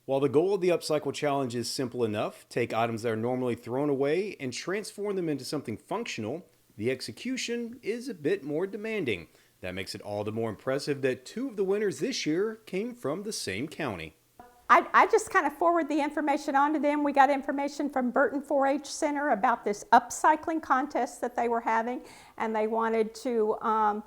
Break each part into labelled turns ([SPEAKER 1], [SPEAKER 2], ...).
[SPEAKER 1] While the goal of the Upcycle Challenge is simple enough, take items that are normally thrown away and transform them into something functional, the execution is a bit more demanding. That makes it all the more impressive that two of the winners this year came from the same county.
[SPEAKER 2] I just kind of forward the information on to them. We got information from Burton 4-H Center about this upcycling contest that they were having, and they wanted to,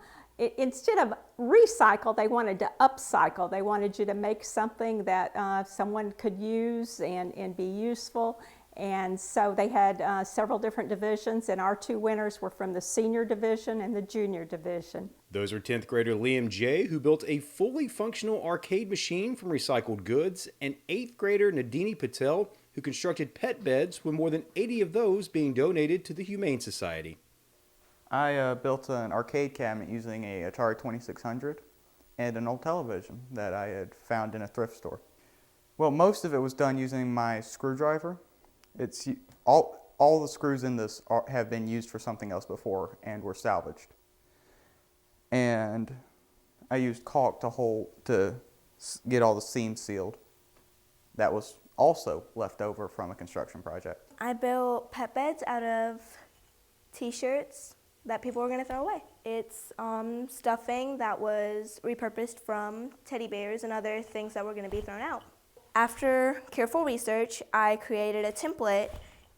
[SPEAKER 2] instead of recycle, they wanted to upcycle. They wanted you to make something that someone could use and be useful. And so they had several different divisions, and our two winners were from the senior division and the junior division.
[SPEAKER 1] Those are 10th grader Liam J., who built a fully functional arcade machine from recycled goods, and 8th grader Nadini Patel, who constructed pet beds, with more than 80 of those being donated to the Humane Society.
[SPEAKER 3] I built an arcade cabinet using a Atari 2600 and an old television that I had found in a thrift store. Well, most of it was done using my screwdriver. It's all the screws in this have been used for something else before and were salvaged. And I used caulk to get all the seams sealed. That was also left over from a construction project.
[SPEAKER 4] I built pet beds out of t-shirts that people were going to throw away. It's stuffing that was repurposed from teddy bears and other things that were going to be thrown out. After careful research, I created a template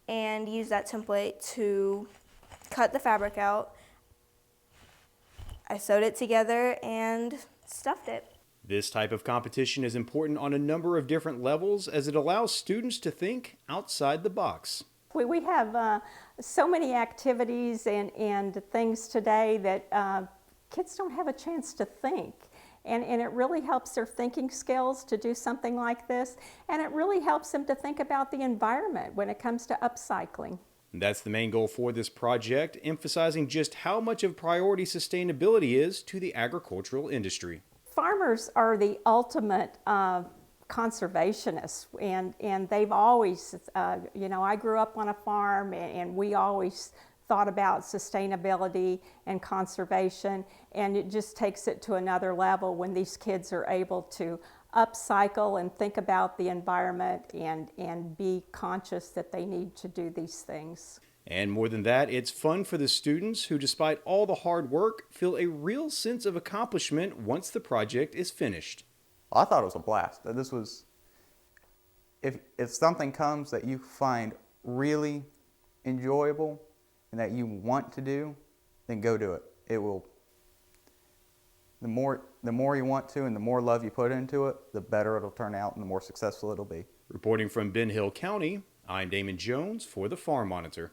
[SPEAKER 4] and used that template to cut the fabric out. I sewed it together and stuffed it.
[SPEAKER 1] This type of competition is important on a number of different levels as it allows students to think outside the box.
[SPEAKER 2] We have so many activities and things today that kids don't have a chance to think. And it really helps their thinking skills to do something like this. And it really helps them to think about the environment when it comes to upcycling.
[SPEAKER 1] That's the main goal for this project, emphasizing just how much of a priority sustainability is to the agricultural industry.
[SPEAKER 2] Farmers are the ultimate conservationists, and they've always, I grew up on a farm, and we always thought about sustainability and conservation, and it just takes it to another level when these kids are able to upcycle and think about the environment and be conscious that they need to do these things.
[SPEAKER 1] And more than that, it's fun for the students who, despite all the hard work, feel a real sense of accomplishment once the project is finished.
[SPEAKER 3] I thought it was a blast. This was, if something comes that you find really enjoyable and that you want to do, then go do it. It will, the more you want to and the more love you put into it, the better it'll turn out and the more successful it'll be.
[SPEAKER 1] Reporting from Ben Hill County, I'm Damon Jones for the Farm Monitor.